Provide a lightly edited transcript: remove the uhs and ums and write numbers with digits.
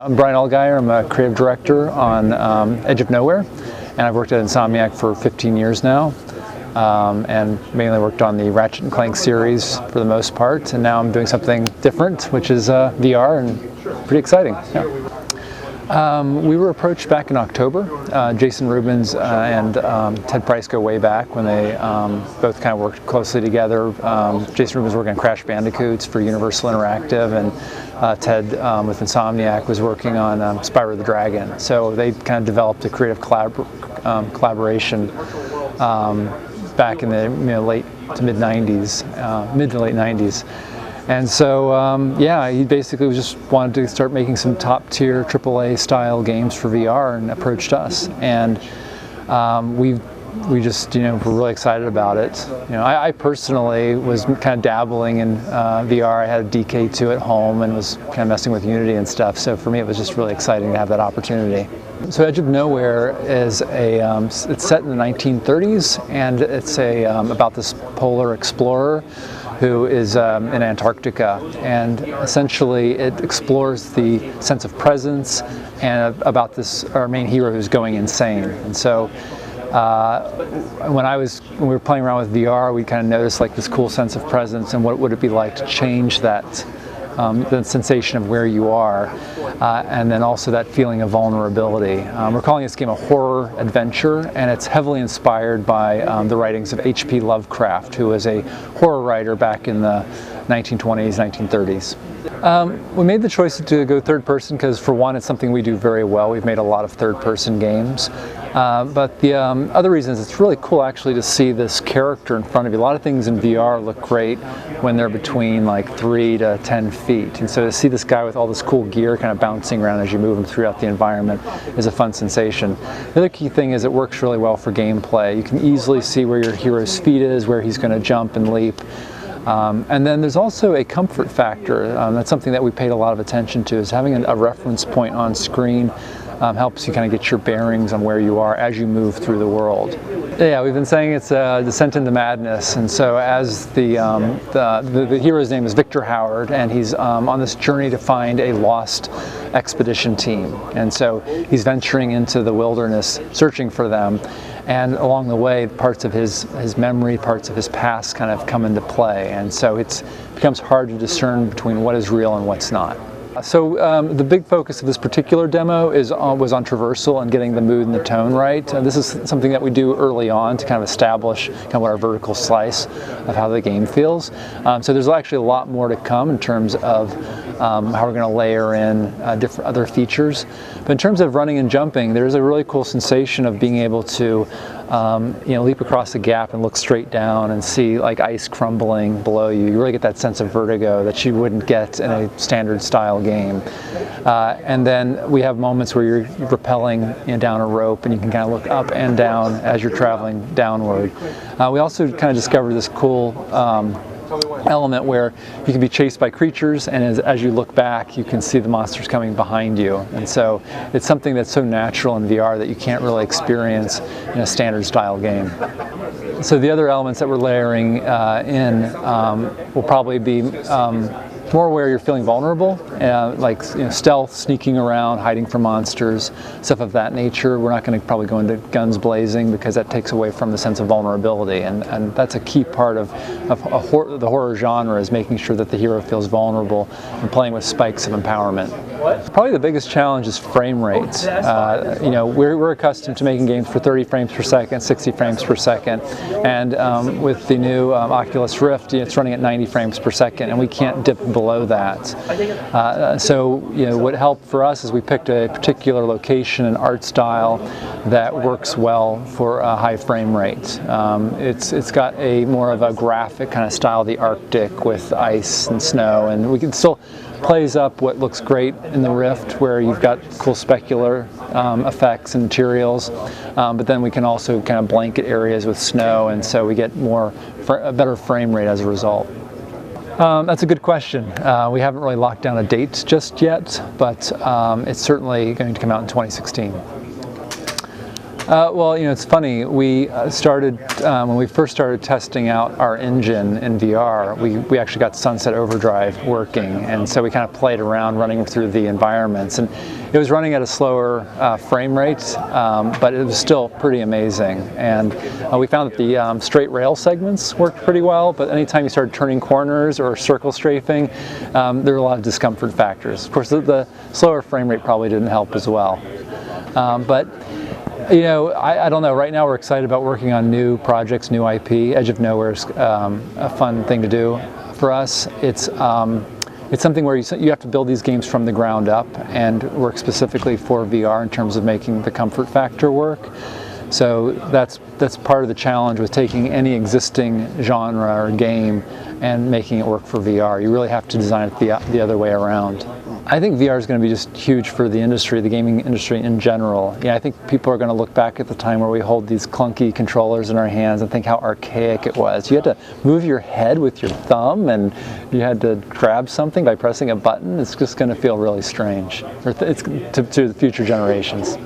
I'm Brian Allgeier. I'm a creative director on Edge of Nowhere, and I've worked at Insomniac for 15 years now, and mainly worked on the Ratchet & Clank series for the most part, and now I'm doing something different, which is VR, and pretty exciting. Yeah. We were approached back in October. Jason Rubens and Ted Price go way back when they both kind of worked closely together. Jason Rubens working on Crash Bandicoots for Universal Interactive, and Ted with Insomniac was working on Spyro the Dragon. So they kind of developed a creative collaboration back in the late to mid 90s, mid to late 90s. And so, yeah, he basically just wanted to start making some top-tier AAA style games for VR and approached us. And we just, were really excited about it. I personally was kind of dabbling in VR. I had a DK2 at home and was kind of messing with Unity and stuff. So for me, it was just really exciting to have that opportunity. So Edge of Nowhere is it's set in the 1930s, and it's about this polar explorer who is in Antarctica, and essentially it explores the sense of presence and about our main hero who's going insane. And so when we were playing around with VR, we kind of noticed like this cool sense of presence and what would it be like to change that the sensation of where you are, and then also that feeling of vulnerability. We're calling this game a horror adventure, and it's heavily inspired by the writings of H.P. Lovecraft, who was a horror writer back in the 1920s, 1930s. We made the choice to go third person because, for one, it's something we do very well. We've made a lot of third person games. But the other reason is it's really cool actually to see this character in front of you. A lot of things in VR look great when they're between like 3 to 10 feet. And so to see this guy with all this cool gear kind of bouncing around as you move him throughout the environment is a fun sensation. The other key thing is it works really well for gameplay. You can easily see where your hero's feet is, where he's going to jump and leap. And then there's also a comfort factor. That's something that we paid a lot of attention to, is having a reference point on screen helps you kind of get your bearings on where you are as you move through the world. Yeah, we've been saying it's a descent into madness, and so as the hero's name is Victor Howard, and he's on this journey to find a lost expedition team, and so he's venturing into the wilderness searching for them, and along the way parts of his memory, parts of his past kind of come into play, and so it becomes hard to discern between what is real and what's not. So the big focus of this particular demo was on traversal and getting the mood and the tone right. This is something that we do early on to kind of establish kind of what our vertical slice of how the game feels. So there's actually a lot more to come in terms of how we're going to layer in different other features. But in terms of running and jumping, there's a really cool sensation of being able to leap across the gap and look straight down and see like ice crumbling below you. You really get that sense of vertigo that you wouldn't get in a standard style game. And then we have moments where you're rappelling down a rope, and you can kind of look up and down as you're traveling downward. We also kind of discovered this cool element where you can be chased by creatures, and as you look back you can see the monsters coming behind you, and so it's something that's so natural in VR that you can't really experience in a standard style game. So the other elements that we're layering in will probably be more where you're feeling vulnerable, like stealth, sneaking around, hiding from monsters, stuff of that nature. We're not going to probably go into guns blazing because that takes away from the sense of vulnerability, and that's a key part of the horror genre, is making sure that the hero feels vulnerable and playing with spikes of empowerment. Probably the biggest challenge is frame rates. We're accustomed to making games for 30 frames per second, 60 frames per second, and with the new Oculus Rift, it's running at 90 frames per second, and we can't dip below that. So what helped for us is we picked a particular location and art style that works well for a high frame rate. It's got a more of a graphic kind of style, the Arctic with ice and snow, and we can still plays up what looks great in the Rift, where you've got cool specular effects and materials, but then we can also kind of blanket areas with snow, and so we get a better frame rate as a result. That's a good question. We haven't really locked down a date just yet, but it's certainly going to come out in 2016. Well, it's funny. We started when we first started testing out our engine in VR. We actually got Sunset Overdrive working, and so we kind of played around running through the environments, and it was running at a slower frame rate, but it was still pretty amazing. And we found that the straight rail segments worked pretty well, but anytime you started turning corners or circle strafing, there were a lot of discomfort factors. Of course, the slower frame rate probably didn't help as well. But I don't know. Right now we're excited about working on new projects, new IP. Edge of Nowhere is a fun thing to do for us. It's something where you have to build these games from the ground up and work specifically for VR in terms of making the comfort factor work. So that's part of the challenge with taking any existing genre or game and making it work for VR. You really have to design it the other way around. I think VR is going to be just huge for the industry, the gaming industry in general. I think people are going to look back at the time where we hold these clunky controllers in our hands and think how archaic it was. You had to move your head with your thumb, and you had to grab something by pressing a button. It's just going to feel really strange to the future generations.